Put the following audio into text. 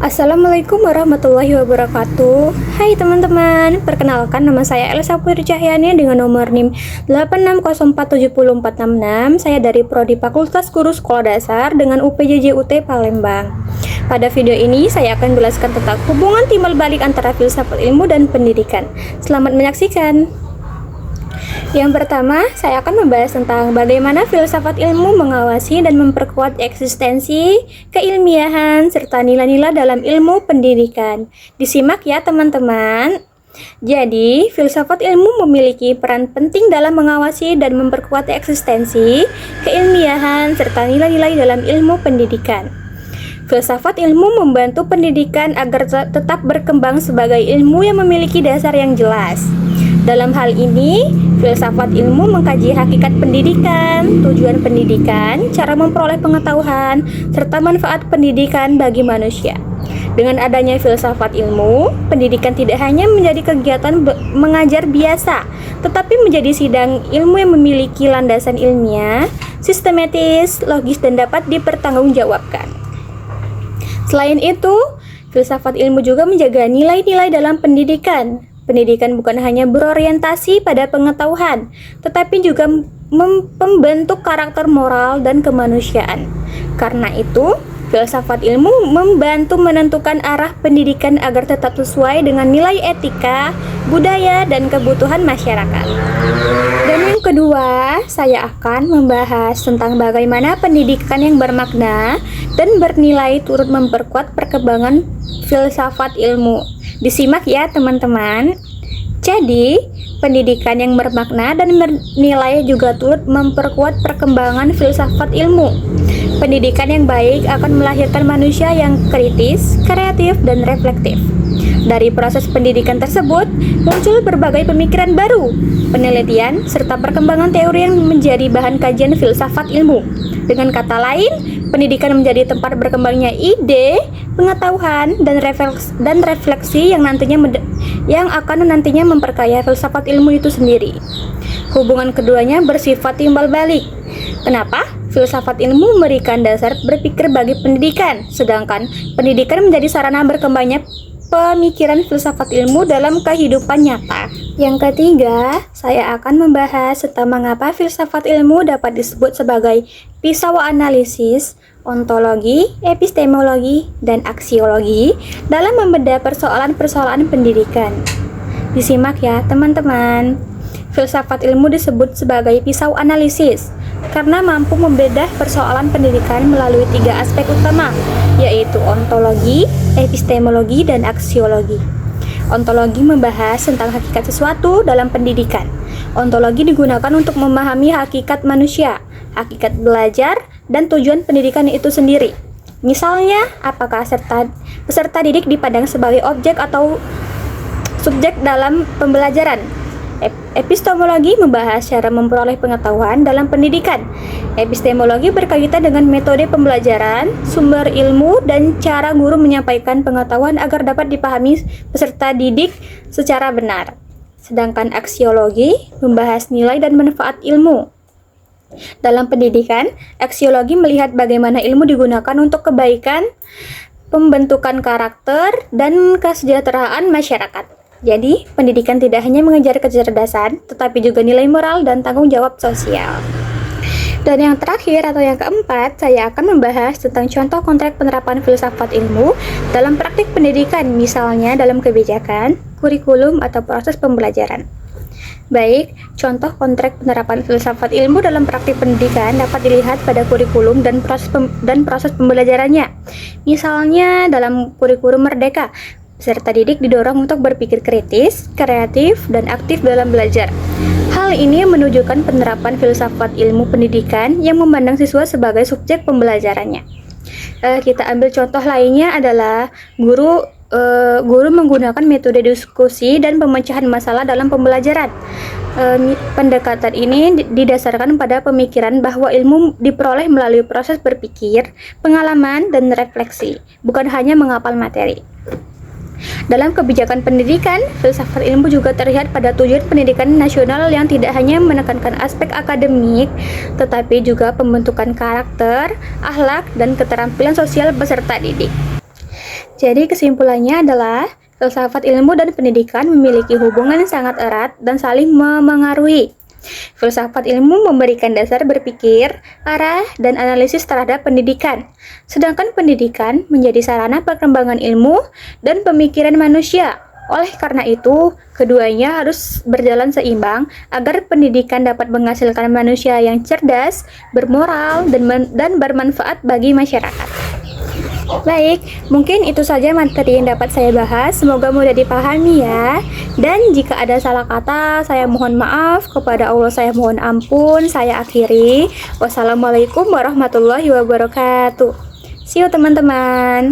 Assalamualaikum warahmatullahi wabarakatuh. Hai teman-teman, perkenalkan nama saya Elsa Putri Cahyani dengan nomor NIM 86047046. Saya dari Prodi Fakultas Guru Sekolah Dasar dengan UPJJ UT Palembang. Pada video ini saya akan menjelaskan tentang hubungan timbal balik antara filsafat ilmu dan pendidikan. Selamat menyaksikan. Yang pertama, saya akan membahas tentang bagaimana filsafat ilmu mengawasi dan memperkuat eksistensi, keilmiahan, serta nilai-nilai dalam ilmu pendidikan. Disimak ya teman-teman. Jadi, filsafat ilmu memiliki peran penting dalam mengawasi dan memperkuat eksistensi, keilmiahan, serta nilai-nilai dalam ilmu pendidikan. Filsafat ilmu membantu pendidikan agar tetap berkembang sebagai ilmu yang memiliki dasar yang jelas. Dalam hal ini, filsafat ilmu mengkaji hakikat pendidikan, tujuan pendidikan, cara memperoleh pengetahuan, serta manfaat pendidikan bagi manusia. Dengan adanya filsafat ilmu, pendidikan tidak hanya menjadi kegiatan mengajar biasa, tetapi menjadi sidang ilmu yang memiliki landasan ilmiah, sistematis, logis, dan dapat dipertanggungjawabkan. Selain itu, filsafat ilmu juga menjaga nilai-nilai dalam pendidikan. Pendidikan bukan hanya berorientasi pada pengetahuan, tetapi juga membentuk karakter moral dan kemanusiaan. Karena itu, filsafat ilmu membantu menentukan arah pendidikan agar tetap sesuai dengan nilai etika, budaya, dan kebutuhan masyarakat. Dan yang kedua, saya akan membahas tentang bagaimana pendidikan yang bermakna dan bernilai turut memperkuat perkembangan filsafat ilmu. Disimak ya teman-teman. Jadi, pendidikan yang bermakna dan bernilai juga turut memperkuat perkembangan filsafat ilmu. Pendidikan yang baik akan melahirkan manusia yang kritis, kreatif, dan reflektif. Dari proses pendidikan tersebut, muncul berbagai pemikiran baru, penelitian, serta perkembangan teori yang menjadi bahan kajian filsafat ilmu. Dengan kata lain, pendidikan menjadi tempat berkembangnya ide, pengetahuan, dan refleksi yang akan nantinya memperkaya filsafat ilmu itu sendiri. Hubungan keduanya bersifat timbal balik. Kenapa? Filsafat ilmu memberikan dasar berpikir bagi pendidikan, sedangkan pendidikan menjadi sarana berkembangnya pemikiran filsafat ilmu dalam kehidupan nyata. Yang ketiga, saya akan membahas tentang mengapa filsafat ilmu dapat disebut sebagai pisau analisis, ontologi, epistemologi, dan aksiologi dalam membedah persoalan-persoalan pendidikan. Disimak ya teman-teman. Filsafat ilmu disebut sebagai pisau analisis karena mampu membedah persoalan pendidikan melalui tiga aspek utama, yaitu ontologi, epistemologi, dan aksiologi. Ontologi membahas tentang hakikat sesuatu dalam pendidikan. Ontologi digunakan untuk memahami hakikat manusia, hakikat belajar, dan tujuan pendidikan itu sendiri. Misalnya, apakah peserta didik dipandang sebagai objek atau subjek dalam pembelajaran. Epistemologi membahas cara memperoleh pengetahuan dalam pendidikan. Epistemologi berkaitan dengan metode pembelajaran, sumber ilmu, dan cara guru menyampaikan pengetahuan agar dapat dipahami peserta didik secara benar. Sedangkan aksiologi membahas nilai dan manfaat ilmu. Dalam pendidikan, aksiologi melihat bagaimana ilmu digunakan untuk kebaikan, pembentukan karakter, dan kesejahteraan masyarakat. Jadi, pendidikan tidak hanya mengejar kecerdasan, tetapi juga nilai moral dan tanggung jawab sosial. Dan yang terakhir atau yang keempat, saya akan membahas tentang contoh konteks penerapan filsafat ilmu dalam praktik pendidikan, misalnya dalam kebijakan, kurikulum, atau proses pembelajaran. Baik, contoh konteks penerapan filsafat ilmu dalam praktik pendidikan dapat dilihat pada kurikulum dan proses pembelajarannya. Misalnya dalam kurikulum Merdeka, peserta didik didorong untuk berpikir kritis, kreatif, dan aktif dalam belajar. Hal ini menunjukkan penerapan filsafat ilmu pendidikan yang memandang siswa sebagai subjek pembelajarannya. Kita ambil contoh lainnya adalah guru menggunakan metode diskusi dan pemecahan masalah dalam pembelajaran. Pendekatan ini didasarkan pada pemikiran bahwa ilmu diperoleh melalui proses berpikir, pengalaman, dan refleksi, bukan hanya menghafal materi. Dalam kebijakan pendidikan, filsafat ilmu juga terlihat pada tujuan pendidikan nasional yang tidak hanya menekankan aspek akademik, tetapi juga pembentukan karakter, akhlak, dan keterampilan sosial peserta didik. Jadi kesimpulannya adalah filsafat ilmu dan pendidikan memiliki hubungan yang sangat erat dan saling memengaruhi. Filsafat ilmu memberikan dasar berpikir, arah, dan analisis terhadap pendidikan. Sedangkan pendidikan menjadi sarana perkembangan ilmu dan pemikiran manusia. Oleh karena itu, keduanya harus berjalan seimbang agar pendidikan dapat menghasilkan manusia yang cerdas, bermoral, dan bermanfaat bagi masyarakat. Baik, mungkin itu saja materi yang dapat saya bahas. Semoga mudah dipahami ya. Dan jika ada salah kata, saya mohon maaf. Kepada Allah saya mohon ampun. Saya akhiri. Wassalamualaikum warahmatullahi wabarakatuh. See you teman-teman.